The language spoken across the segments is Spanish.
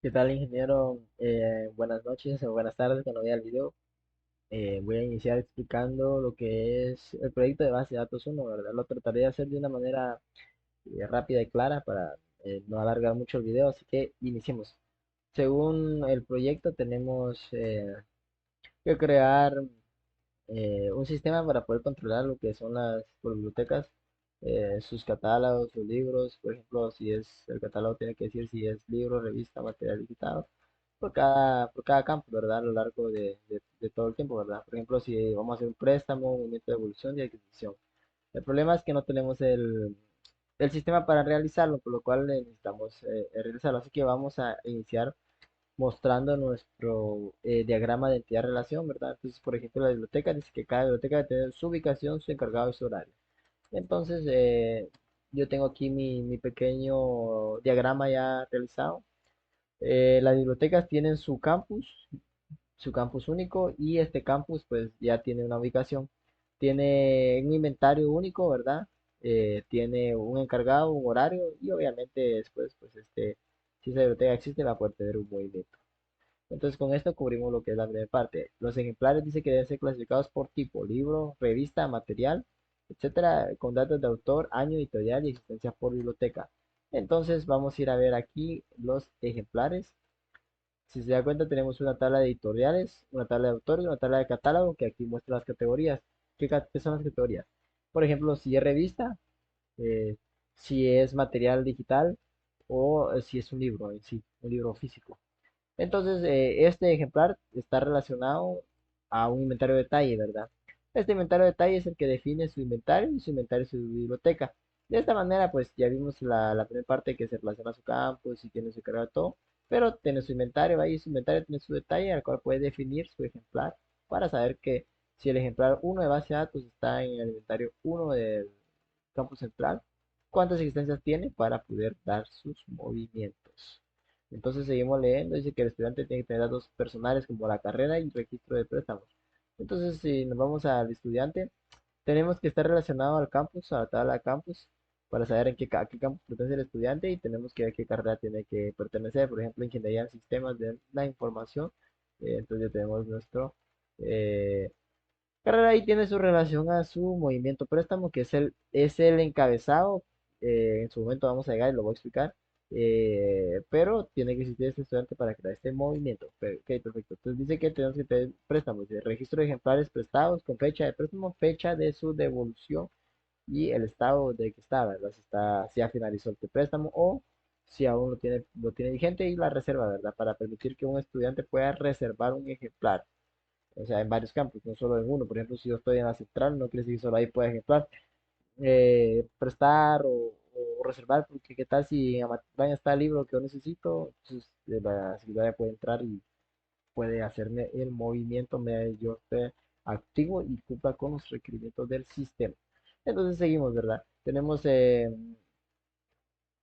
¿Qué tal, ingeniero? Buenas noches o buenas tardes cuando vea el video. Voy a iniciar explicando lo que es el proyecto de base de datos uno, ¿verdad? Lo trataré de hacer de una manera rápida y clara para no alargar mucho el video, así que iniciemos. Según el proyecto, tenemos que crear un sistema para poder controlar lo que son las bibliotecas, sus catálogos, sus libros. Por ejemplo, si es el catálogo, tiene que decir si es libro, revista, material digital, por cada campo, ¿verdad? A lo largo de todo el tiempo, ¿verdad? Por ejemplo, si vamos a hacer un préstamo, un movimiento de evolución y adquisición. El problema es que no tenemos el sistema para realizarlo, por lo cual necesitamos realizarlo. Así que vamos a iniciar mostrando nuestro diagrama de entidad-relación, ¿verdad? Entonces, por ejemplo, la biblioteca dice que cada biblioteca debe tener su ubicación, su encargado y su horario. Entonces, yo tengo aquí mi pequeño diagrama ya realizado. Las bibliotecas tienen su campus único, y este campus pues ya tiene una ubicación. Tiene un inventario único, ¿verdad? Tiene un encargado, un horario, y obviamente después, pues si esa biblioteca existe, va a poder tener un movimiento. Entonces con esto cubrimos lo que es la primera parte. Los ejemplares dice que deben ser clasificados por tipo, libro, revista, material, etcétera, con datos de autor, año editorial y existencia por biblioteca. Entonces vamos a ir a ver aquí los ejemplares. Si se da cuenta, tenemos una tabla de editoriales, una tabla de autores, una tabla de catálogo que aquí muestra las categorías. ¿Qué son las categorías? Por ejemplo, si es revista, eh, si es material digital o si es un libro en sí, un libro físico. Entonces, este ejemplar está relacionado a un inventario de detalle, ¿verdad? Este inventario de detalle es el que define su inventario y su inventario y su biblioteca. De esta manera, pues ya vimos la primera parte que se relaciona a su campo, si tiene su carga de todo, pero tiene su inventario ahí, su inventario tiene su detalle, al cual puede definir su ejemplar para saber que si el ejemplar uno de base de datos está en el inventario uno del campo central, cuántas existencias tiene para poder dar sus movimientos. Entonces seguimos leyendo, dice que el estudiante tiene que tener datos personales como la carrera y registro de préstamos. Entonces, si nos vamos al estudiante, tenemos que estar relacionado al campus, a la tabla de campus, para saber a qué campus pertenece el estudiante, y tenemos que ver qué carrera tiene que pertenecer. Por ejemplo, ingeniería en sistemas de la información. Entonces ya tenemos nuestro carrera, y tiene su relación a su movimiento préstamo, que es el encabezado. En su momento vamos a llegar y lo voy a explicar. Pero tiene que existir este estudiante para crear este movimiento. Ok, perfecto. Entonces dice que tenemos que tener préstamos, de registro de ejemplares prestados con fecha de préstamo, fecha de su devolución y el estado de que está, ¿verdad? Si ya finalizó el préstamo o si aún lo tiene vigente, y la reserva, ¿verdad? Para permitir que un estudiante pueda reservar un ejemplar, o sea, en varios campos, no solo en uno. Por ejemplo, si yo estoy en la central, no quiere decir que solo ahí pueda ejemplar, prestar o reservar, porque qué tal si en Amatlán está el libro que yo necesito. Entonces la secretaria puede entrar y puede hacerme el movimiento, yo esté activo y cumpla con los requerimientos del sistema. Entonces seguimos, ¿verdad? Tenemos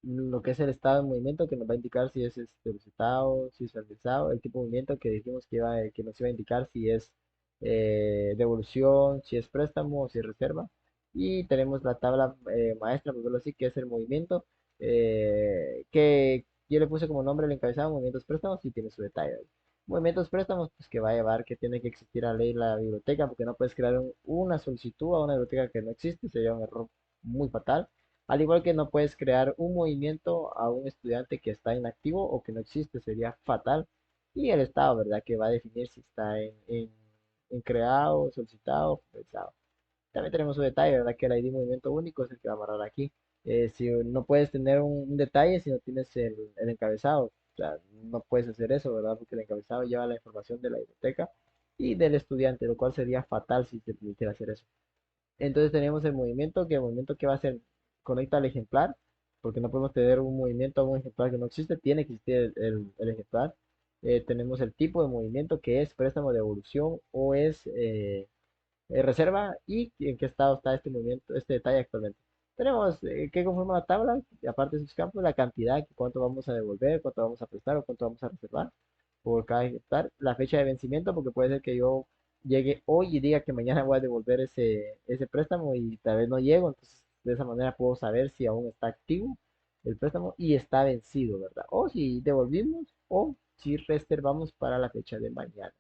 lo que es el estado de movimiento, que nos va a indicar si es solicitado, si es realizado, el tipo de movimiento que dijimos que nos iba a indicar si es devolución, si es préstamo o si es reserva. Y tenemos la tabla maestra, por decirlo así, que es el movimiento, que yo le puse como nombre el encabezado, movimientos préstamos, y tiene su detalle. Movimientos préstamos, pues que va a llevar que tiene que existir a ley la biblioteca, porque no puedes crear una solicitud a una biblioteca que no existe, sería un error muy fatal. Al igual que no puedes crear un movimiento a un estudiante que está inactivo o que no existe, sería fatal. Y el estado, ¿verdad? Que va a definir si está en creado, solicitado, pensado. También tenemos un detalle, ¿verdad? Que el ID movimiento único es el que va a amarrar aquí. Si no puedes tener un detalle si no tienes el encabezado. O sea, no puedes hacer eso, ¿verdad? Porque el encabezado lleva la información de la biblioteca y del estudiante, lo cual sería fatal si te permitiera hacer eso. Entonces tenemos el movimiento, que el movimiento que va a hacer conecta al ejemplar, porque no podemos tener un movimiento a un ejemplar que no existe, tiene que existir el ejemplar. Tenemos el tipo de movimiento, que es préstamo de evolución o es reserva, y en qué estado está este movimiento, este detalle actualmente. Tenemos que conforma la tabla, y aparte de sus campos, la cantidad, que cuánto vamos a devolver, cuánto vamos a prestar o cuánto vamos a reservar por cada ejemplar, la fecha de vencimiento, porque puede ser que yo llegue hoy y diga que mañana voy a devolver ese préstamo y tal vez no llego. Entonces de esa manera puedo saber si aún está activo. el préstamo y está vencido, ¿verdad? O si devolvimos o si reservamos para la fecha de mañana.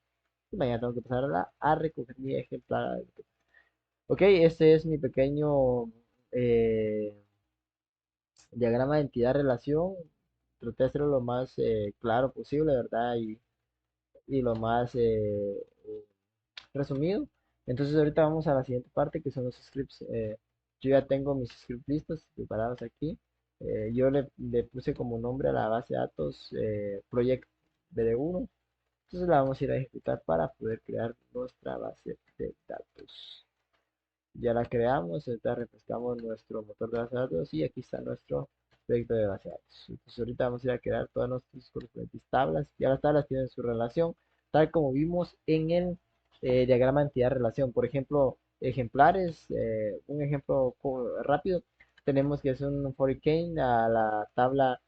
Y mañana tengo que pasar a recoger mi ejemplar. Ok, este es mi pequeño eh, diagrama de entidad-relación. Traté de hacerlo lo más claro posible, ¿verdad? Y lo más resumido. Entonces ahorita vamos a la siguiente parte que son los scripts. Yo ya tengo mis scripts listos, preparados aquí. Yo le puse como nombre a la base de datos Project BD1. Entonces la vamos a ir a ejecutar para poder crear nuestra base de datos. Ya la creamos, ahorita refrescamos nuestro motor de base de datos y aquí está nuestro proyecto de base de datos. Entonces ahorita vamos a ir a crear todas nuestras correspondientes tablas. Ya las tablas tienen su relación, tal como vimos en el diagrama entidad-relación. Por ejemplo, ejemplares, un ejemplo rápido, tenemos que es un for a la tabla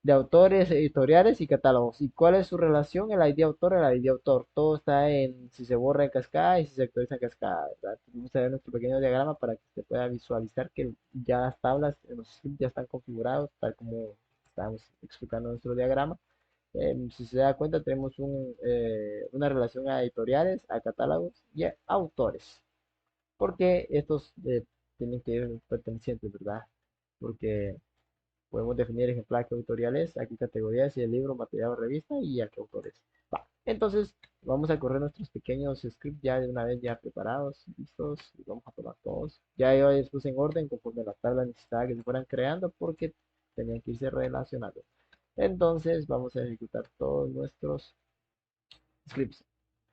de autores, editoriales y catálogos. ¿Y cuál es su relación? El ID autor, el ID autor. Todo está en si se borra en cascada y si se actualiza en cascada, ¿verdad? Vamos a ver nuestro pequeño diagrama para que se pueda visualizar que ya las tablas en los scripts ya están configurados, tal como estábamos explicando en nuestro diagrama. Si se da cuenta, tenemos una relación a editoriales, a catálogos y a autores. Porque estos tienen que ir pertenecientes, ¿verdad? Porque podemos definir ejemplar qué autoriales, a qué categorías, si el libro, material o revista y a qué autores. Va. Entonces, vamos a correr nuestros pequeños scripts ya de una vez ya preparados, listos, y vamos a probar todos. Ya yo les puse en orden conforme la tabla necesitaba que se fueran creando porque tenían que irse relacionando. Entonces, vamos a ejecutar todos nuestros scripts.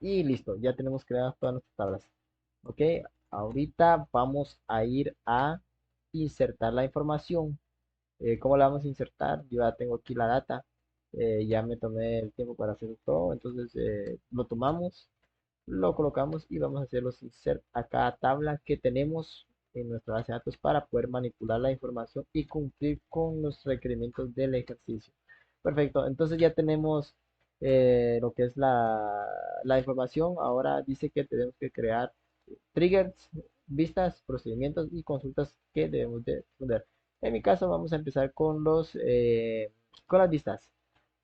Y listo, ya tenemos creadas todas nuestras tablas. Ok, ahorita vamos a ir a insertar la información. ¿Cómo la vamos a insertar? Yo ya tengo aquí la data, ya me tomé el tiempo para hacer todo, entonces lo tomamos, lo colocamos y vamos a hacer los insert a cada tabla que tenemos en nuestra base de datos para poder manipular la información y cumplir con los requerimientos del ejercicio. Perfecto, entonces ya tenemos lo que es la información. Ahora dice que tenemos que crear triggers, vistas, procedimientos y consultas que debemos de responder. En mi caso vamos a empezar con las vistas.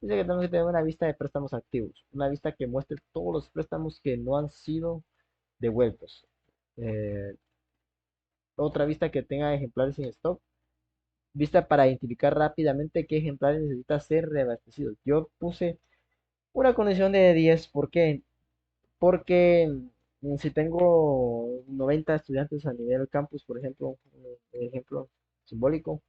Dice que tenemos que tener una vista de préstamos activos, una vista que muestre todos los préstamos que no han sido devueltos. Eh, Otra vista que tenga ejemplares en stock, vista para identificar rápidamente qué ejemplares necesita ser reabastecidos. Yo puse una condición de 10, ¿por qué? Porque si tengo 90 estudiantes a nivel campus, por ejemplo, un ejemplo simbólico,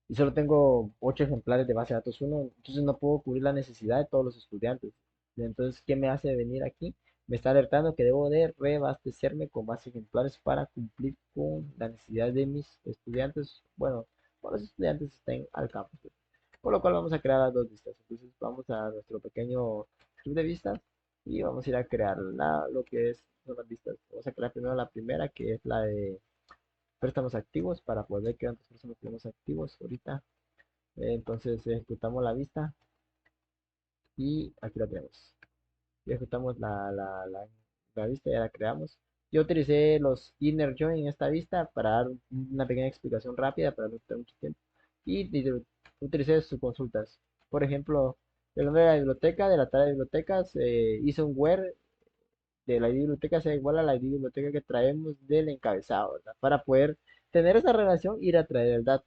y solo tengo 8 ejemplares de base de datos uno, entonces no puedo cubrir la necesidad de todos los estudiantes. Entonces, ¿qué me hace venir aquí? Me está alertando que debo de reabastecerme con más ejemplares para cumplir con la necesidad de mis estudiantes. Bueno, cuando los estudiantes estén al campus. Por lo cual vamos a crear las dos vistas. Entonces vamos a nuestro pequeño script de vistas y vamos a ir a crear lo que son las vistas. Vamos a crear primero la primera, que es la de préstamos activos, para poder ver qué tantos préstamos tenemos activos ahorita. Entonces ejecutamos la vista y aquí la tenemos. Y ejecutamos la vista, ya la creamos. Yo utilicé los inner join en esta vista para dar una pequeña explicación rápida, para no tener mucho tiempo. Y utilicé sus consultas. Por ejemplo, el nombre de la biblioteca, de la tabla de bibliotecas, hice un where de la ID biblioteca sea igual a la ID biblioteca que traemos del encabezado, ¿verdad? Para poder tener esa relación, ir a traer el dato.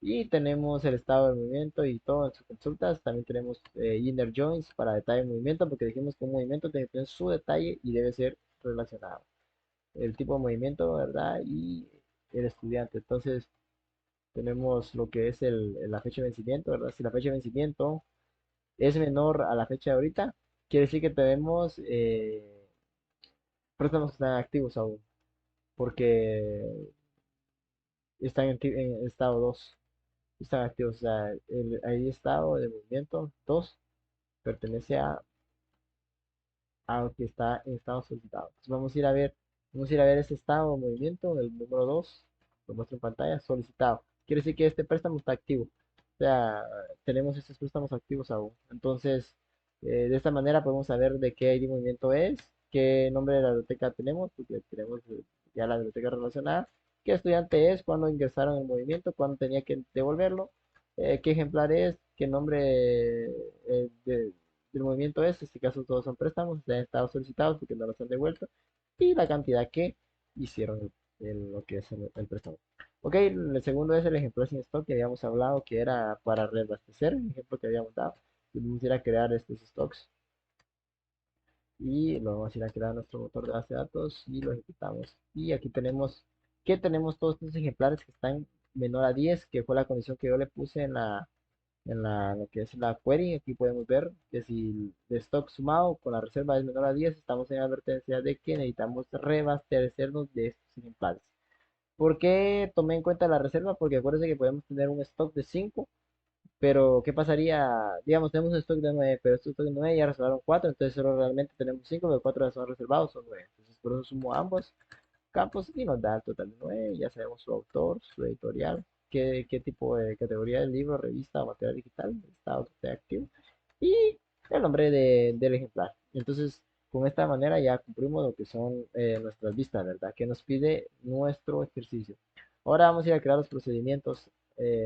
Y tenemos el estado del movimiento y todo en sus consultas. También tenemos inner joins para detalle de movimiento, porque dijimos que un movimiento tiene que tener su detalle y debe ser relacionado. El tipo de movimiento, ¿verdad? Y el estudiante. Entonces, tenemos lo que es la fecha de vencimiento, ¿verdad? Si la fecha de vencimiento es menor a la fecha de ahorita, quiere decir que tenemos préstamos que están activos aún, porque están en estado 2, están activos. O sea, el ID estado de movimiento 2 pertenece a lo que está en estado solicitado. Entonces vamos a ir a ver ese estado de movimiento, el número 2 lo muestro en pantalla, solicitado. Quiere decir que este préstamo está activo. O sea, tenemos estos préstamos activos aún. Entonces, de esta manera podemos saber de qué ID movimiento es, qué nombre de la biblioteca tenemos, porque tenemos ya la biblioteca relacionada, qué estudiante es, cuándo ingresaron el movimiento, cuándo tenía que devolverlo, qué ejemplar es, qué nombre del movimiento es, en este caso todos son préstamos, ya han estado solicitados porque no los han devuelto, y la cantidad que hicieron lo que es el préstamo. Ok, el segundo es el ejemplar sin stock que habíamos hablado, que era para reabastecer, el ejemplo que habíamos dado. Vamos a ir a crear estos stocks y lo vamos a ir a crear nuestro motor de base de datos y lo ejecutamos. Y aquí tenemos que tenemos todos estos ejemplares que están menor a 10, que fue la condición que yo le puse lo que es la query. Aquí podemos ver que si el stock sumado con la reserva es menor a 10, estamos en advertencia de que necesitamos reabastecernos de estos ejemplares. ¿Por qué tomé en cuenta la reserva? Porque acuérdense que podemos tener un stock de 5, pero ¿qué pasaría? Digamos, tenemos un stock de 9, pero este stock de 9 ya reservaron 4, entonces solo realmente tenemos 5, pero 4 ya son reservados, son 9. Entonces por eso sumo ambos campos y nos da el total de 9. Ya sabemos su autor, su editorial, qué tipo de categoría del libro, revista o material digital, estado de activo y el nombre del ejemplar. Entonces, con esta manera ya cumplimos lo que son nuestras vistas, ¿verdad? Que nos pide nuestro ejercicio. Ahora vamos a ir a crear los procedimientos.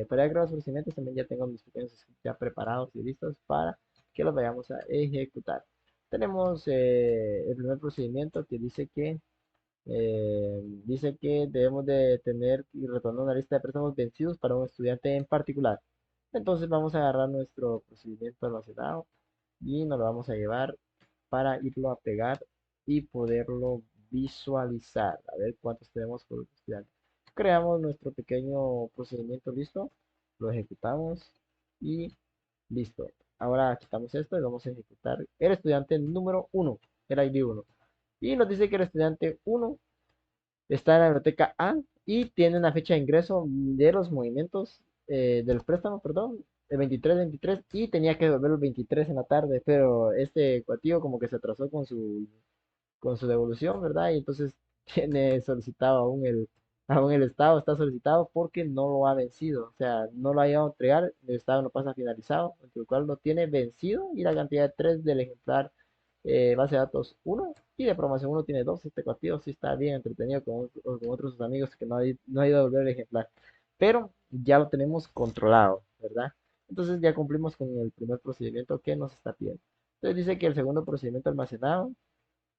Para crear los procedimientos también ya tengo mis pequeños scripts ya preparados y listos para que los vayamos a ejecutar. Tenemos el primer procedimiento que dice que debemos de tener y retornar una lista de préstamos vencidos para un estudiante en particular. Entonces vamos a agarrar nuestro procedimiento almacenado y nos lo vamos a llevar para irlo a pegar y poderlo visualizar. A ver cuántos tenemos por estudiante. Creamos nuestro pequeño procedimiento listo, lo ejecutamos y listo. Ahora quitamos esto y vamos a ejecutar el estudiante número 1, el ID 1. Y nos dice que el estudiante 1 está en la biblioteca A y tiene una fecha de ingreso de los movimientos del préstamo, perdón, el 23-23 y tenía que devolver el 23 en la tarde, pero este cuatillo como que se atrasó con su devolución, ¿verdad? Y entonces tiene solicitado aún el estado está solicitado porque no lo ha vencido, o sea, no lo ha llegado a entregar, el estado no pasa finalizado, entre el cual lo tiene vencido y la cantidad de 3 del ejemplar base de datos 1 y de promoción 1 tiene 2. Este partido sí está bien entretenido con otros amigos que no ha ido a volver el ejemplar, pero ya lo tenemos controlado, ¿verdad? Entonces ya cumplimos con el primer procedimiento que nos está pidiendo. Entonces dice que el segundo procedimiento almacenado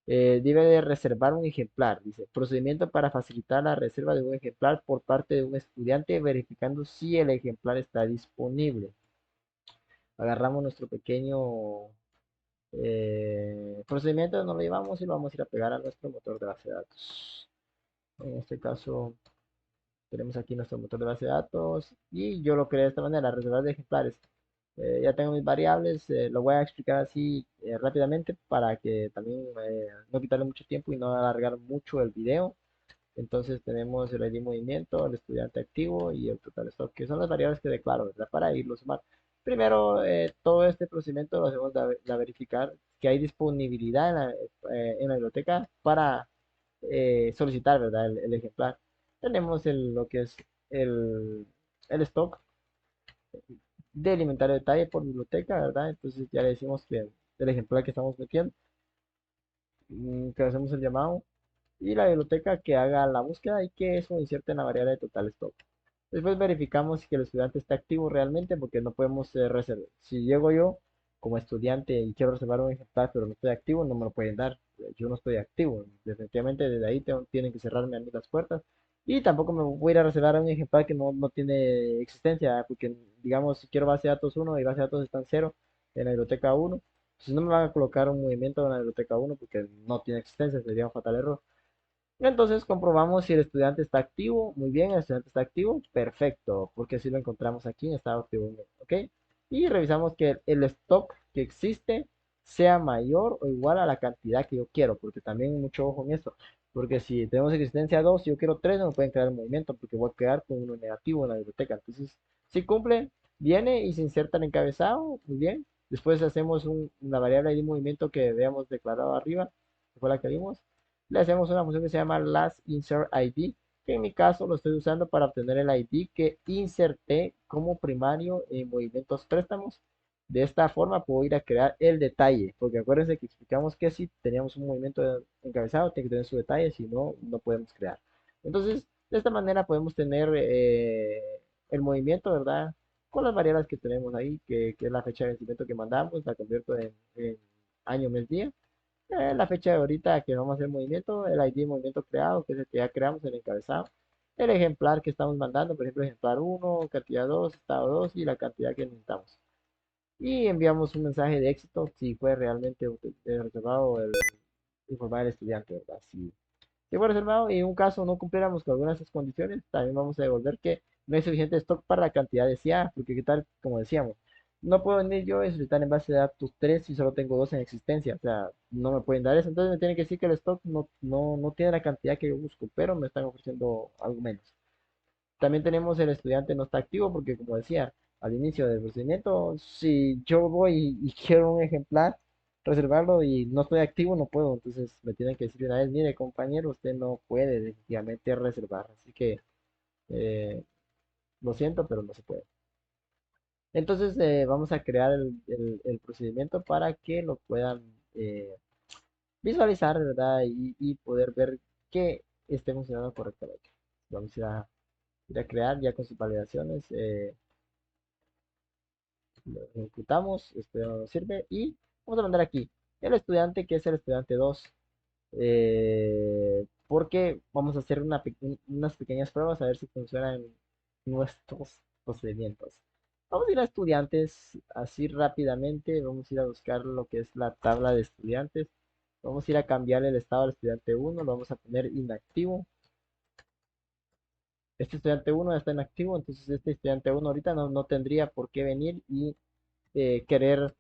debe de reservar un ejemplar. Dice, procedimiento para facilitar la reserva de un ejemplar por parte de un estudiante verificando si el ejemplar está disponible. Agarramos nuestro pequeño procedimiento, nos lo llevamos y lo vamos a ir a pegar a nuestro motor de base de datos. En este caso, tenemos aquí nuestro motor de base de datos y yo lo creé de esta manera, reservar de ejemplares. Ya tengo mis variables, lo voy a explicar así rápidamente para que también no quitarle mucho tiempo y no alargar mucho el video. Entonces tenemos el ID movimiento, el estudiante activo y el total stock, que son las variables que declaro, ¿verdad? Para irlo sumar. Primero, todo este procedimiento lo hacemos de verificar que hay disponibilidad en la biblioteca para solicitar, ¿verdad? El ejemplar. Tenemos lo que es el, el stock del inventario de detalle por biblioteca, ¿verdad? Entonces ya le decimos que el ejemplar que estamos metiendo, que hacemos el llamado y la biblioteca que haga la búsqueda y que eso inserte en la variable de total stock. Después verificamos que el estudiante está activo realmente porque no podemos reservar. Si llego yo como estudiante y quiero reservar un ejemplar pero no estoy activo, no me lo pueden dar. Yo no estoy activo. Definitivamente desde ahí tienen que cerrarme a mí las puertas. Y tampoco me voy a ir a reservar un ejemplar que no tiene existencia, porque digamos, si quiero base de datos 1 y base de datos están 0 en la biblioteca 1, entonces no me van a colocar un movimiento en la biblioteca 1 porque no tiene existencia, sería un fatal error. Entonces comprobamos si el estudiante está activo. Muy bien, el estudiante está activo. Perfecto, porque si lo encontramos aquí en estado activo. ¿Ok? Y revisamos que el stock que existe sea mayor o igual a la cantidad que yo quiero, porque también mucho ojo en esto. Porque si tenemos existencia 2 y yo quiero 3 no me pueden crear el movimiento, porque voy a quedar con uno negativo en la biblioteca. Entonces, si cumple, viene y se inserta el encabezado. Muy bien. Después hacemos una variable de movimiento que habíamos declarado arriba, que fue la que vimos, le hacemos una función que se llama last insert ID, que en mi caso lo estoy usando para obtener el ID que inserté como primario en movimientos préstamos. De esta forma puedo ir a crear el detalle, porque acuérdense que explicamos que si teníamos un movimiento encabezado, tiene que tener su detalle, si no, no podemos crear. Entonces, De esta manera podemos tener el movimiento, ¿verdad? Con las variables que tenemos ahí, que es la fecha de vencimiento que mandamos, la convierto en año, mes, día. La fecha de ahorita que vamos a hacer movimiento, el ID de movimiento creado, que es el que ya creamos, el encabezado. El ejemplar que estamos mandando, por ejemplo, ejemplar uno, cantidad 2, estado 2 y la cantidad que necesitamos. Y enviamos un mensaje de éxito si fue realmente reservado el informar al estudiante, ¿verdad? Si fue reservado y en un caso no cumpliéramos con algunas de esas condiciones, también vamos a devolver que no hay suficiente stock para la cantidad deseada, porque qué tal, como decíamos, no puedo venir yo y solicitar en base de datos 3 si solo tengo 2 en existencia, o sea, no me pueden dar eso, entonces me tienen que decir que el stock no tiene la cantidad que yo busco, pero me están ofreciendo algo menos. También tenemos el estudiante no está activo porque, como decía, al inicio del procedimiento, si yo voy y quiero un ejemplar, reservarlo y no estoy activo, no puedo. Entonces me tienen que decir una vez, mire, compañero, usted no puede definitivamente reservar. Así que eh, lo siento, pero no se puede. Entonces vamos a crear el procedimiento para que lo puedan eh, visualizar, ¿verdad? Y poder ver que esté funcionando correctamente. Vamos a ir a crear ya con sus validaciones. Lo ejecutamos, esto ya no nos sirve y vamos a mandar aquí el estudiante que es el estudiante 2 porque vamos a hacer unas pequeñas pruebas a ver si funcionan nuestros procedimientos. Vamos a ir a estudiantes así rápidamente, vamos a ir a buscar lo que es la tabla de estudiantes, vamos a ir a cambiar el estado al estudiante uno, lo vamos a poner inactivo. Este estudiante uno está inactivo, entonces este estudiante uno ahorita no tendría por qué venir y querer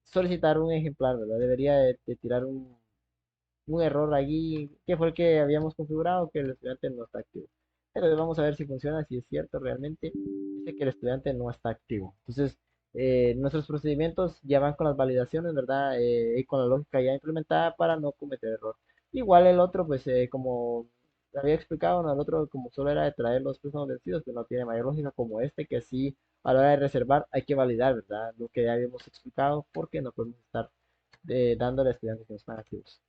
solicitar un ejemplar, ¿verdad? Debería de tirar un error allí, que fue el que habíamos configurado, que el estudiante no está activo. Entonces vamos a ver si funciona, si es cierto realmente. Dice que el estudiante no está activo. Entonces, nuestros procedimientos ya van con las validaciones, ¿verdad? Y con la lógica ya implementada para no cometer error. Igual el otro, pues como había explicado, ¿no? El otro como solo era de traer los préstamos vencidos, pues no tiene mayor lógica como este, que sí a la hora de reservar hay que validar, ¿verdad? Lo que ya habíamos explicado, porque no podemos estar dándole a estudiantes que no están activos.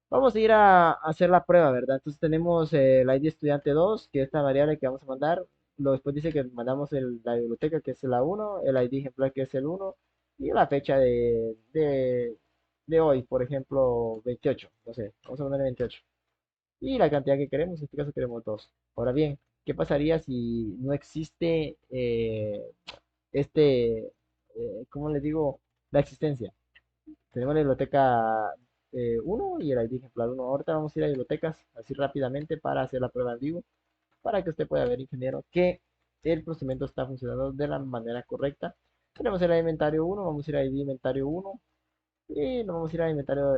Vamos a ir a hacer la prueba, ¿verdad? Entonces tenemos el ID estudiante 2, que es esta variable que vamos a mandar. Luego después dice que mandamos la biblioteca, que es la uno, el ID ejemplar, que es el uno, y la fecha de hoy, por ejemplo, 28. No sé, vamos a poner 28. Y la cantidad que queremos, en este caso queremos 2. Ahora bien, ¿qué pasaría si no existe ¿cómo les digo? La existencia. Tenemos la biblioteca 1 y el ID ejemplar 1. Ahorita vamos a ir a bibliotecas así rápidamente para hacer la prueba en vivo, para que usted pueda ver, ingeniero, que el procedimiento está funcionando de la manera correcta. Tenemos el inventario 1, vamos a ir a ID inventario 1 y nos vamos a ir a inventario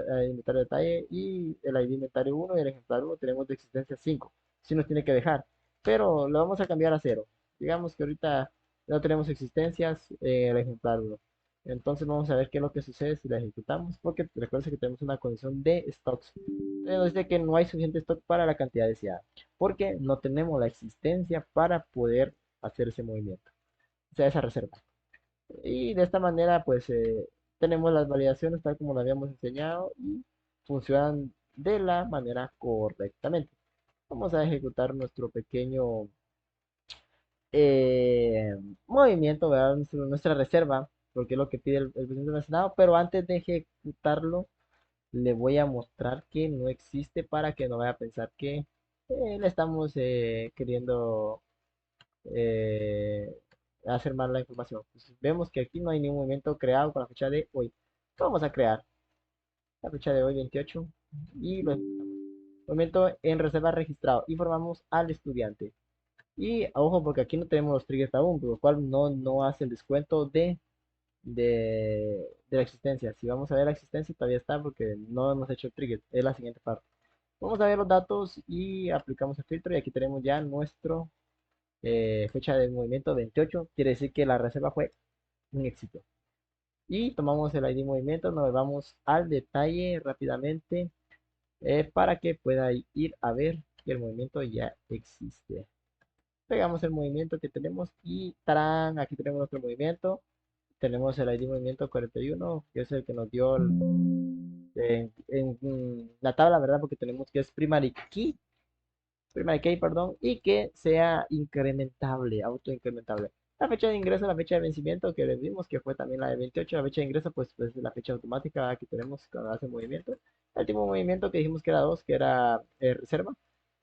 detalle y el ID inventario 1 y el ejemplar 1 tenemos de existencia 5. Si nos tiene que dejar, pero lo vamos a cambiar a 0. Digamos que ahorita no tenemos existencias el ejemplar 1. Entonces vamos a ver qué es lo que sucede si la ejecutamos, porque recuerden que tenemos una condición de stocks. Nos dice que no hay suficiente stock para la cantidad deseada, porque no tenemos la existencia para poder hacer ese movimiento, o sea, esa reserva. Y de esta manera, pues tenemos las validaciones tal como lo habíamos enseñado y funcionan de la manera correctamente. Vamos a ejecutar nuestro pequeño eh, movimiento, ¿verdad? Nuestra reserva, porque es lo que pide el presidente del Senado, pero antes de ejecutarlo, le voy a mostrar que no existe para que no vaya a pensar que le estamos queriendo eh, hacer mal la información. Entonces, vemos que aquí no hay ningún movimiento creado con la fecha de hoy. Vamos a crear la fecha de hoy, 28, y lo movimiento en reserva registrado. Informamos al estudiante. Y ojo, porque aquí no tenemos los triggers aún, por lo cual no hace el descuento de la existencia. Si vamos a ver la existencia, todavía está porque no hemos hecho el trigger. Es la siguiente parte. Vamos a ver los datos y aplicamos el filtro. Y aquí tenemos ya nuestro fecha de movimiento 28, quiere decir que la reserva fue un éxito. Y tomamos el ID movimiento, nos vamos al detalle rápidamente para que pueda ir a ver que el movimiento ya existe. Pegamos el movimiento que tenemos y ¡tarán! Aquí tenemos nuestro movimiento. Tenemos el ID movimiento 41, que es el que nos dio en la tabla, ¿verdad? Porque tenemos que es primary key primera key, perdón, y que sea incrementable, autoincrementable. La fecha de ingreso, la fecha de vencimiento que les dimos, que fue también la de 28, la fecha de ingreso, pues es la fecha automática que tenemos cuando hace movimiento. El tipo de movimiento que dijimos que era 2, que era reserva,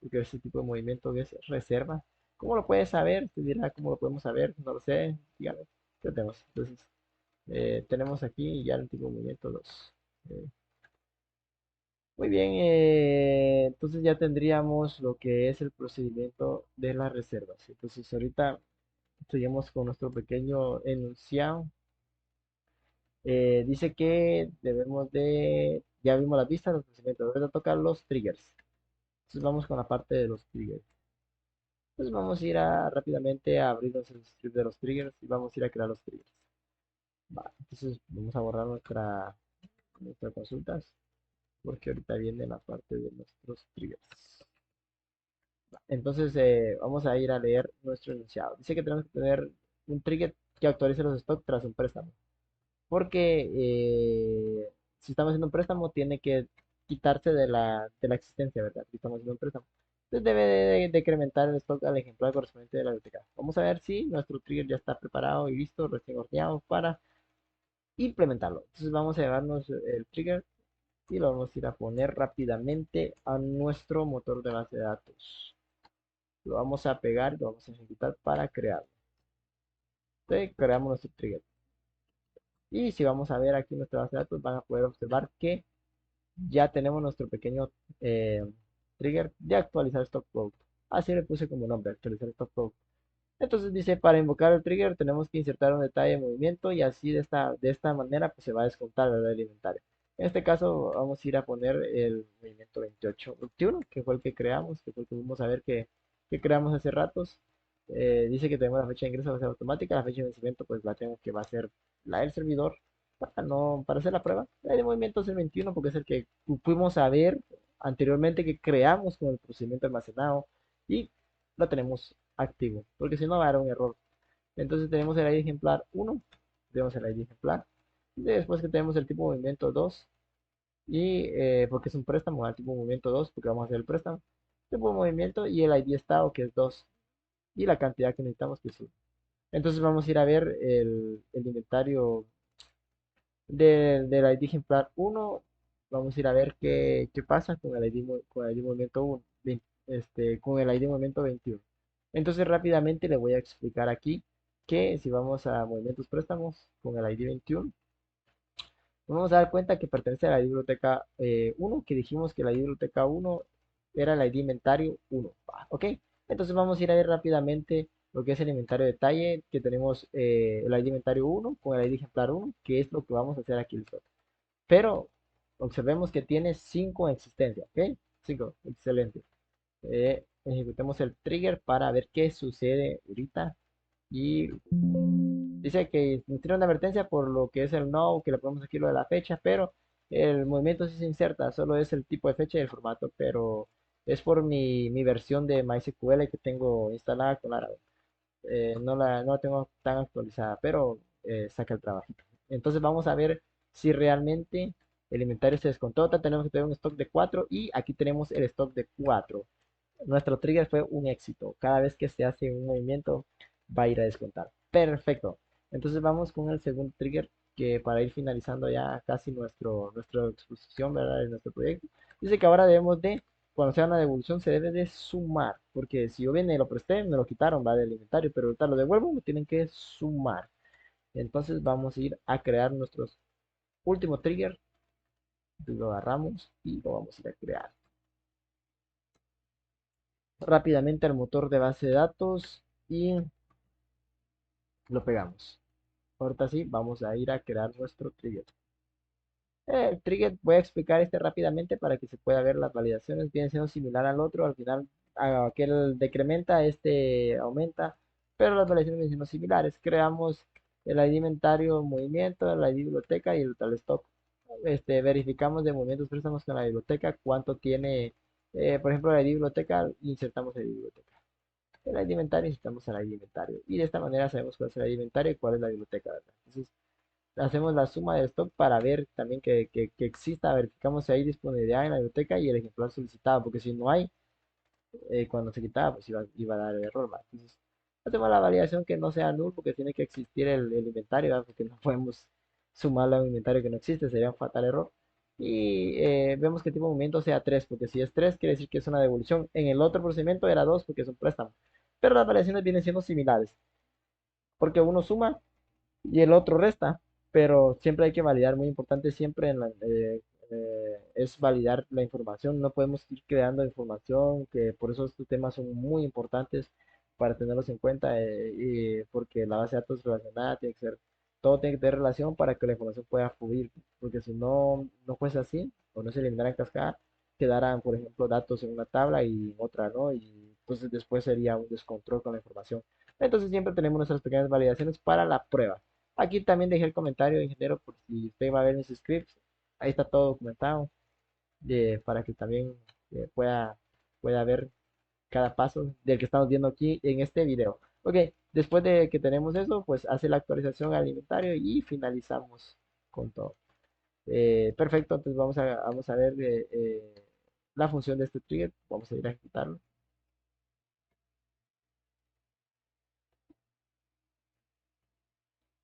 porque ese tipo de movimiento es reserva. ¿Cómo lo puedes saber? Usted dirá, ¿cómo lo podemos saber? No lo sé, dígame. ¿Qué tenemos? Entonces, tenemos aquí ya el tipo de movimiento 2. Muy bien, entonces ya tendríamos lo que es el procedimiento de las reservas. Entonces ahorita seguimos con nuestro pequeño enunciado. Dice que debemos de, ya vimos las vistas, los procedimientos, ahora tocar los triggers. Entonces vamos con la parte de los triggers. Entonces vamos a ir rápidamente a abrirnos el script de los triggers y vamos a ir a crear los triggers. Va, entonces vamos a borrar nuestras consultas porque ahorita viene la parte de nuestros triggers. Entonces vamos a ir a leer nuestro enunciado. Dice que tenemos que tener un trigger que actualice los stocks tras un préstamo. Porque si estamos haciendo un préstamo, tiene que quitarse de la existencia, ¿verdad? Si estamos haciendo un préstamo. Entonces debe de decrementar el stock al ejemplar correspondiente de la biblioteca. Vamos a ver si nuestro trigger ya está preparado y listo, recién horneado para implementarlo. Entonces vamos a llevarnos el trigger y lo vamos a ir a poner rápidamente a nuestro motor de base de datos. Lo vamos a pegar y lo vamos a ejecutar para crearlo. Entonces creamos nuestro trigger. Y si vamos a ver aquí nuestra base de datos, van a poder observar que ya tenemos nuestro pequeño eh, trigger de actualizar stock producto. Así le puse como nombre, actualizar stock producto. Entonces dice, para invocar el trigger tenemos que insertar un detalle de movimiento y así de esta manera pues se va a descontar el inventario. En este caso vamos a ir a poner el movimiento 28-21, que fue el que creamos, que fue el que vamos a ver que creamos hace ratos. Dice que tenemos la fecha de ingreso va a ser automática, la fecha de vencimiento pues la tengo que va a ser la del servidor para, no, para hacer la prueba. El de movimiento es el 21 porque es el que fuimos a ver anteriormente que creamos con el procedimiento almacenado y lo tenemos activo, porque si no va a dar un error. Entonces tenemos el ID ejemplar 1, tenemos el ID ejemplar, después que tenemos el tipo de movimiento 2, y porque es un préstamo, el tipo de movimiento 2, porque vamos a hacer el préstamo, tipo de movimiento y el ID estado que es 2, y la cantidad que necesitamos que es 1. Entonces vamos a ir a ver el inventario del ID ejemplar 1, vamos a ir a ver qué pasa con el ID, con el ID movimiento 1, con el ID movimiento 21. Entonces rápidamente le voy a explicar aquí que si vamos a movimientos préstamos con el ID 21, nos vamos a dar cuenta que pertenece a la ID biblioteca 1, que dijimos que la ID biblioteca 1 era el ID inventario 1. ¿Ok? Entonces vamos a ir a ver rápidamente lo que es el inventario detalle, que tenemos el ID inventario 1 con el ID ejemplar 1, que es lo que vamos a hacer aquí. Pero observemos que tiene 5 en existencia. ¿Ok? 5, excelente. Ejecutemos el trigger para ver qué sucede ahorita. Y dice que nos tiene una advertencia por lo que es el no, que le ponemos aquí lo de la fecha, pero el movimiento sí se inserta, solo es el tipo de fecha y el formato, pero es por mi versión de MySQL que tengo instalada con Laravel. No la tengo tan actualizada, pero saca el trabajito. Entonces vamos a ver si realmente el inventario se descontó. Tenemos que tener un stock de 4 y aquí tenemos el stock de 4. Nuestro trigger fue un éxito. Cada vez que se hace un movimiento va a ir a descontar. Perfecto. Entonces vamos con el segundo trigger que para ir finalizando ya casi nuestra exposición, ¿verdad? De nuestro proyecto. Dice que ahora debemos de, cuando sea una devolución, se debe de sumar. Porque si yo vine y lo presté, me lo quitaron, va del inventario, pero ahorita lo devuelvo, lo tienen que sumar. Entonces vamos a ir a crear nuestro último trigger. Lo agarramos y lo vamos a ir a crear rápidamente al motor de base de datos y lo pegamos. Ahorita sí, vamos a ir a crear nuestro trigger. El trigger, voy a explicar este rápidamente para que se pueda ver las validaciones. Viene siendo similar al otro. Al final, aquel decrementa, este aumenta, pero las validaciones vienen siendo similares. Creamos el ID inventario movimiento, el ID biblioteca y el tal stock. Verificamos de movimientos préstamos con la biblioteca cuánto tiene, por ejemplo, la ID biblioteca, insertamos el ID biblioteca. El ID inventario, insertamos el ID inventario. Y de esta manera sabemos cuál es el ID inventario y cuál es la biblioteca, ¿verdad? Entonces, hacemos la suma del stock para ver también que exista, verificamos si hay disponibilidad en la biblioteca y el ejemplar solicitado, porque si no hay, cuando se quitaba, pues iba a dar el error, ¿va? Entonces, hacemos la validación que no sea null porque tiene que existir el inventario, ¿va? Porque no podemos sumarle a un inventario que no existe, sería un fatal error. Y vemos que el tipo de movimiento sea 3 porque si es 3 quiere decir que es una devolución. En el otro procedimiento era 2 porque es un préstamo. Pero las variaciones vienen siendo similares, porque uno suma y el otro resta, pero siempre hay que validar, muy importante siempre es validar la información, no podemos ir creando información, que por eso estos temas son muy importantes para tenerlos en cuenta, y porque la base de datos relacionada tiene que ser, todo tiene que tener relación para que la información pueda fluir, porque si no, no fuese así, o no se eliminara en cascada, quedaran, por ejemplo, datos en una tabla y en otra no, y entonces después sería un descontrol con la información. Entonces siempre tenemos nuestras pequeñas validaciones para la prueba. Aquí también dejé el comentario, ingeniero, por si usted va a ver mis scripts. Ahí está todo documentado para que también pueda ver cada paso del que estamos viendo aquí en este video. Ok, después de que tenemos eso, pues hace la actualización al inventario y finalizamos con todo. Perfecto, entonces vamos a ver la función de este trigger. Vamos a ir a ejecutarlo.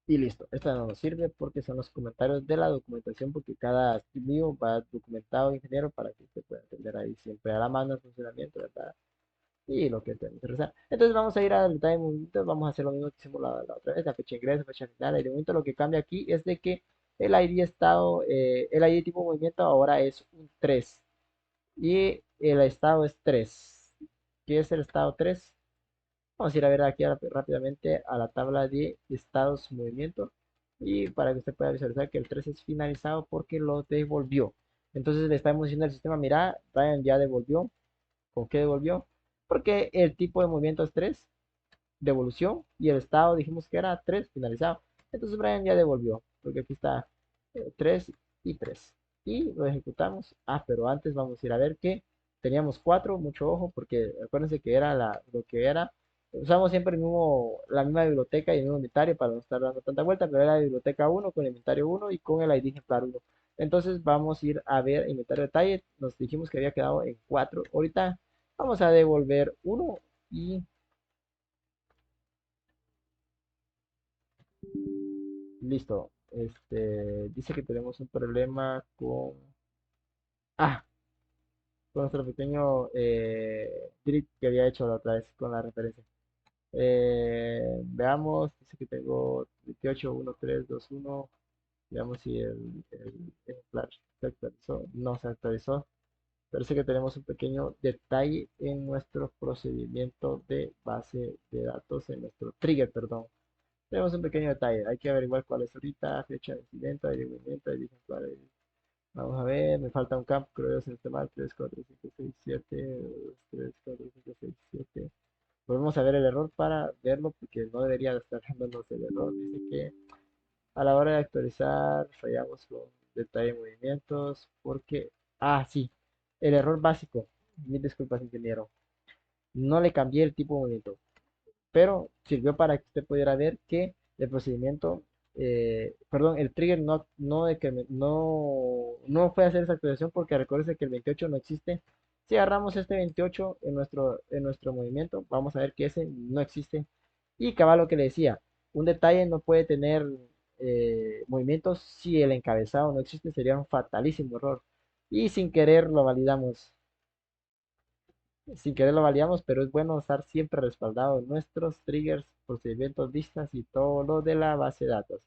Y listo, esta no nos sirve porque son los comentarios de la documentación, porque cada mío va documentado, ingeniero, para que usted pueda entender ahí siempre a la mano el funcionamiento, ¿verdad? Y lo que tenemos que realizar. Entonces vamos a ir al detalle de movimientos, vamos a hacer lo mismo que hicimos la otra vez, la fecha de ingreso, fecha final, el momento. Lo que cambia aquí es de que el ID estado, el ID tipo movimiento ahora es un 3 y el estado es 3. ¿Qué es el estado 3? Vamos a ir a ver aquí rápidamente a la tabla de estados movimiento y para que usted pueda visualizar que el 3 es finalizado porque lo devolvió. Entonces le estamos diciendo al sistema, mira, Brian ya devolvió. ¿Por qué devolvió? Porque el tipo de movimiento es 3, devolución, y el estado dijimos que era 3, finalizado. Entonces Brian ya devolvió, porque aquí está 3 y 3. Y lo ejecutamos. Ah, pero antes vamos a ir a ver que teníamos 4, mucho ojo, porque acuérdense que era lo que era. Usamos siempre la misma biblioteca y el mismo inventario para no estar dando tanta vuelta, pero era la biblioteca 1 con el inventario 1 y con el ID ejemplar 1. Entonces vamos a ir a ver inventario detalle. Nos dijimos que había quedado en 4. Ahorita vamos a devolver 1 y listo. Dice que tenemos un problema ah, con nuestro pequeño drift que había hecho la otra vez con la referencia. Veamos, dice que tengo 281321. Veamos si el flash se actualizó. No se actualizó. Parece que tenemos un pequeño detalle en nuestro procedimiento de base de datos, en nuestro trigger, perdón. Tenemos un pequeño detalle. Hay que averiguar cuál es ahorita, fecha de vencimiento, de movimiento, de ejemplar. Vamos a ver, me falta un campo, creo que es este mal, 3 4 5 6 7 3 4 5 6 7. Volvemos a ver el error para verlo porque no debería estar dándonos el error. Dice que a la hora de actualizar fallamos con detalle de movimientos porque, sí, el error básico. Mil disculpas, ingeniero. No le cambié el tipo de movimiento, pero sirvió para que usted pudiera ver que el procedimiento, perdón, el trigger no fue a hacer esa actualización porque recuerde que el 28 no existe. Si agarramos este 28 en nuestro movimiento, vamos a ver que ese no existe. Y cabal lo que le decía, un detalle no puede tener movimientos si el encabezado no existe, sería un fatalísimo error. Y sin querer lo validamos. Sin querer lo validamos, pero es bueno estar siempre respaldado en nuestros triggers, procedimientos, listas y todo lo de la base de datos.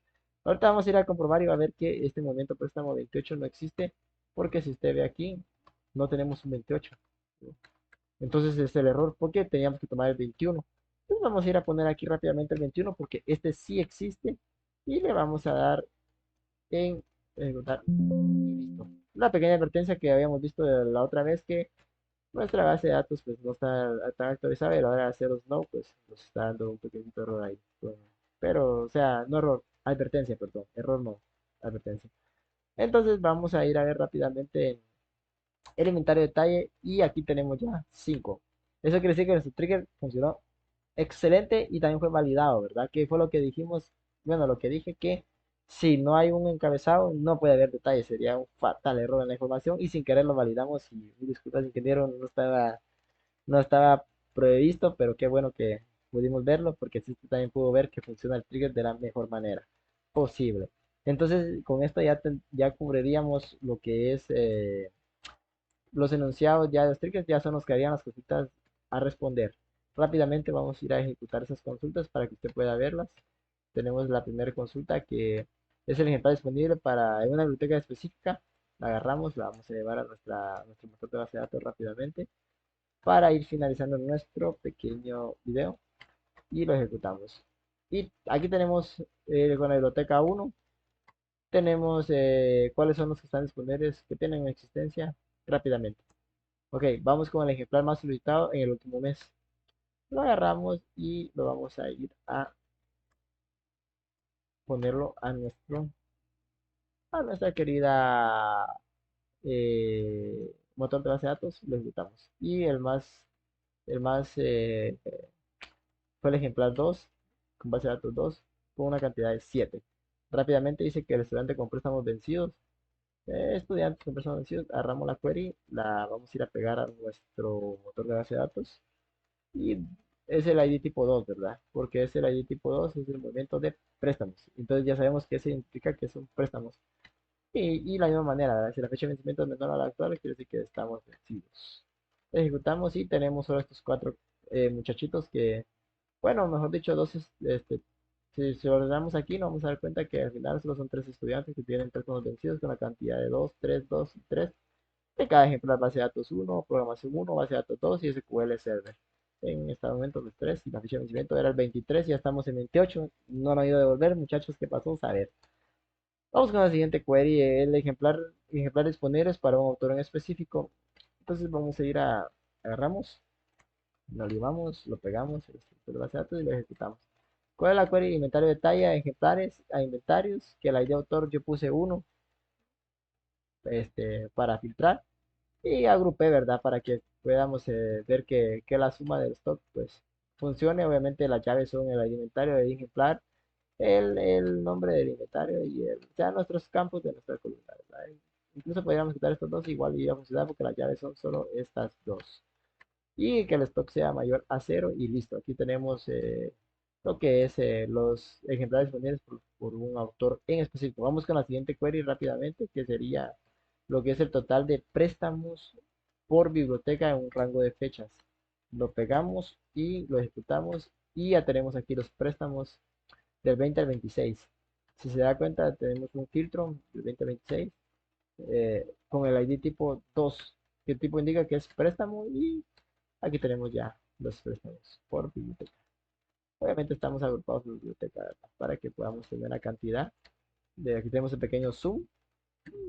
Ahorita vamos a ir a comprobar y va a ver que este movimiento préstamo 28 no existe, porque si usted ve aquí, no tenemos un 28. Entonces es el error porque teníamos que tomar el 21. Entonces vamos a ir a poner aquí rápidamente el 21 porque este sí existe y le vamos a dar en ejecutar. Y listo. Una pequeña advertencia que habíamos visto de la otra vez que nuestra base de datos pues no está tan actualizada y a la hora de hacer los no, pues nos está dando un pequeñito error ahí. Pero, o sea, no error, advertencia, perdón, error no, advertencia. Entonces vamos a ir a ver rápidamente el inventario de detalle y aquí tenemos ya 5. Eso quiere decir que nuestro trigger funcionó excelente y también fue validado, ¿verdad? Que fue lo que dijimos, bueno, lo que dije que si no hay un encabezado no puede haber detalles, sería un fatal error en la información y sin querer lo validamos y disculpas ingeniero, no estaba No estaba previsto, pero qué bueno que pudimos verlo, porque así usted también pudo ver que funciona el trigger de la mejor manera posible. Entonces, con esto ya, ya cubriríamos lo que es los enunciados ya de los triggers, ya son los que harían las cositas a responder. Rápidamente vamos a ir a ejecutar esas consultas para que usted pueda verlas. Tenemos la primera consulta que es el ejemplar disponible para en una biblioteca específica. La agarramos, la vamos a llevar a nuestro motor de base de datos rápidamente para ir finalizando nuestro pequeño video y lo ejecutamos. Y aquí tenemos con la biblioteca 1, tenemos cuáles son los que están disponibles, que tienen en existencia rápidamente. Ok, vamos con el ejemplar más solicitado en el último mes. Lo agarramos y lo vamos a ir a ponerlo a nuestra querida motor de base de datos. Lo ejecutamos. Y el más fue el ejemplar 2 con base de datos 2 con una cantidad de 7. Rápidamente dice que el estudiante con préstamos vencidos. Estudiantes con préstamos vencidos, agarramos la query, la vamos a ir a pegar a nuestro motor de base de datos. Y es el ID tipo 2, ¿verdad? Porque es el ID tipo 2, es el movimiento de préstamos. Entonces ya sabemos que eso significa que son préstamos. Y la misma manera, ¿verdad? Si la fecha de vencimiento es menor a la actual, quiere decir que estamos vencidos. Ejecutamos y tenemos solo estos cuatro muchachitos que, bueno, mejor dicho, si lo ordenamos aquí, nos vamos a dar cuenta que al final solo son tres estudiantes que tienen préstamos vencidos con la cantidad de 2, 3, 2 y 3 de cada ejemplar base de datos 1, programación 1, base de datos 2 y SQL Server. En este momento los 3 y la fecha de vencimiento era el 23 y ya estamos en 28. No han ido a devolver, muchachos, ¿qué pasó? A ver. Vamos con la siguiente query, el ejemplar disponible es para un autor en específico. Entonces vamos a ir agarramos, lo llevamos, lo pegamos, el estructura de base de datos y lo ejecutamos. ¿Cuál es la query? Inventario de talla, ejemplares a inventarios, que la ID de autor yo puse 1 para filtrar. Y agrupé, ¿verdad? Para que podamos ver que la suma del stock pues funcione. Obviamente las llaves son el inventario del ejemplar, el nombre del inventario y ya nuestros campos de nuestra columna, ¿verdad? Incluso podríamos quitar estos dos, igual iba a funcionar porque las llaves son solo estas dos. Y que el stock sea mayor a cero y listo. Aquí tenemos lo que es los ejemplares disponibles por un autor en específico. Vamos con la siguiente query rápidamente, que sería lo que es el total de préstamos por biblioteca en un rango de fechas. Lo pegamos y lo ejecutamos y ya tenemos aquí los préstamos del 20 al 26. Si se da cuenta, tenemos un filtro del 20 al 26 con el ID tipo 2, que el tipo indica que es préstamo y aquí tenemos ya los préstamos por biblioteca. Obviamente estamos agrupados en biblioteca, ¿verdad? Para que podamos tener la cantidad. Aquí tenemos el pequeño zoom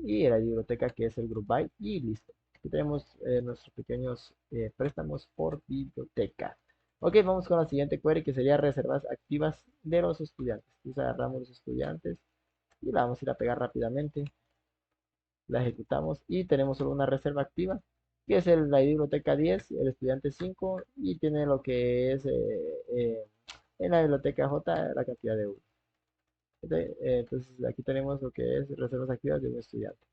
y la biblioteca que es el group by y listo. Aquí tenemos nuestros pequeños préstamos por biblioteca. Ok, vamos con la siguiente query que sería reservas activas de los estudiantes. Entonces agarramos los estudiantes y la vamos a ir a pegar rápidamente. La ejecutamos y tenemos solo una reserva activa que es la biblioteca 10, el estudiante 5 y tiene lo que es en la biblioteca J la cantidad de 1. Entonces aquí tenemos lo que es reservas activas de un estudiante.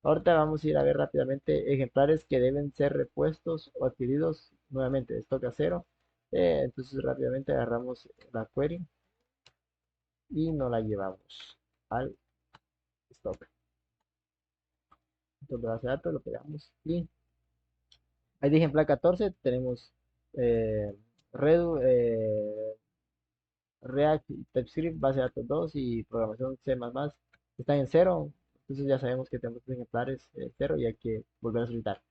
Ahorita vamos a ir a ver rápidamente ejemplares que deben ser repuestos o adquiridos nuevamente, stock a cero. Entonces rápidamente agarramos la query y nos la llevamos al stock. Entonces base de datos lo pegamos y ahí de ejemplar 14 tenemos eh, Redu, React, TypeScript, base de datos 2 y programación C++ están en cero. Entonces ya sabemos que tenemos ejemplares cero y hay que volver a solicitar.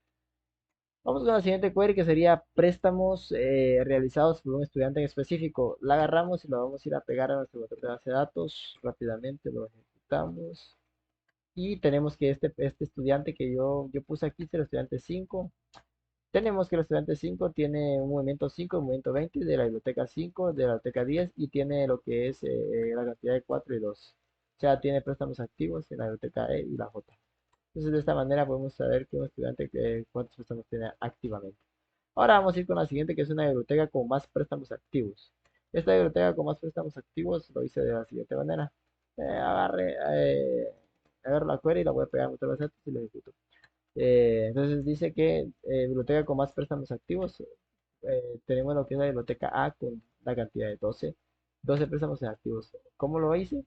Vamos con la siguiente query que sería préstamos realizados por un estudiante en específico. La agarramos y lo vamos a ir a pegar a nuestro motor de base de datos. Rápidamente lo ejecutamos. Y tenemos que este estudiante que yo puse aquí es el estudiante 5. Tenemos que el estudiante 5 tiene un movimiento 5, un movimiento 20 de la biblioteca 5, de la biblioteca 10 y tiene lo que es la cantidad de 4 y 2. O sea, tiene préstamos activos en la biblioteca E y la J. Entonces, de esta manera podemos saber que un estudiante cuántos préstamos tiene activamente. Ahora vamos a ir con la siguiente, que es una biblioteca con más préstamos activos. Esta biblioteca con más préstamos activos lo hice de la siguiente manera. Agarro la query y la voy a pegar en otro base y lo ejecuto. Entonces dice que biblioteca con más préstamos activos. tenemos lo que es la biblioteca A con la cantidad de 12 préstamos en activos. ¿Cómo lo hice?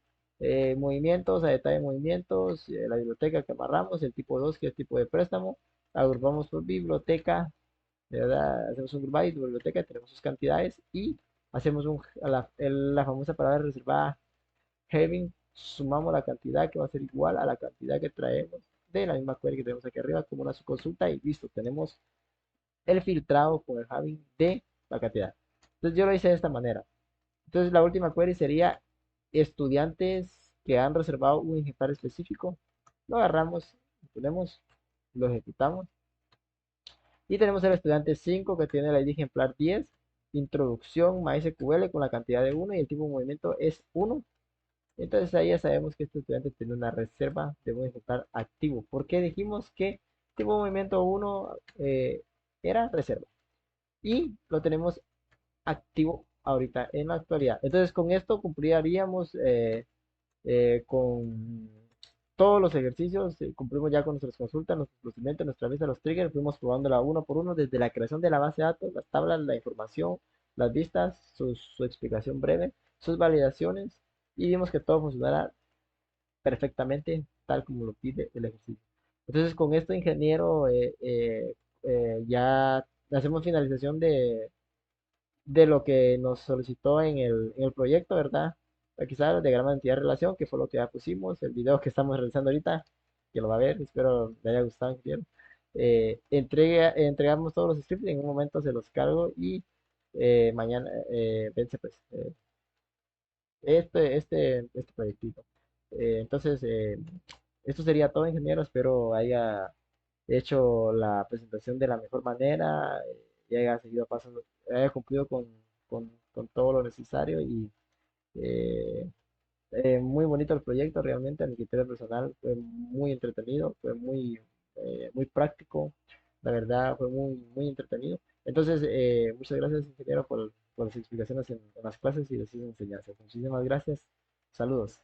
Movimientos, a detalle de movimientos, la biblioteca que amarramos, el tipo 2 que es tipo de préstamo, agrupamos por biblioteca, ¿verdad? Hacemos un grupado de biblioteca, tenemos sus cantidades y hacemos la famosa palabra reservada having, sumamos la cantidad que va a ser igual a la cantidad que traemos de la misma query que tenemos aquí arriba como una subconsulta y listo, tenemos el filtrado con el having de la cantidad. Entonces yo lo hice de esta manera. Entonces la última query sería estudiantes que han reservado un ejemplar específico. Lo agarramos, lo ponemos, lo ejecutamos y tenemos el estudiante 5 que tiene la ID ejemplar 10, introducción MySQL con la cantidad de uno y el tipo de movimiento es uno. Entonces ahí ya sabemos que este estudiante tiene una reserva de un ejemplar activo. ¿Por qué dijimos que tipo de movimiento uno era reserva? Y lo tenemos activo ahorita en la actualidad. Entonces con esto cumpliríamos con todos los ejercicios, cumplimos ya con nuestras consultas, nuestros procedimientos, nuestra lista, los triggers, fuimos probándola uno por uno desde la creación de la base de datos, las tablas, la información, las vistas, su explicación breve, sus validaciones y vimos que todo funcionara perfectamente tal como lo pide el ejercicio. Entonces con esto, ingeniero, ya hacemos finalización de lo que nos solicitó en el proyecto, ¿verdad? Aquí está el diagrama de entidad de relación, que fue lo que ya pusimos, el video que estamos realizando ahorita, que lo va a ver, espero le haya gustado, ingeniero. Entregamos todos los scripts, en un momento se los cargo y mañana vence pues este proyectito. Entonces, esto sería todo, ingeniero, espero haya hecho la presentación de la mejor manera, y haya seguido pasos, haya cumplido con todo lo necesario y eh, muy bonito el proyecto, realmente a mi criterio personal fue muy entretenido, fue muy práctico, la verdad fue muy entretenido. Entonces, muchas gracias, ingeniero, por las explicaciones en las clases y las enseñanzas. Muchísimas gracias. Saludos.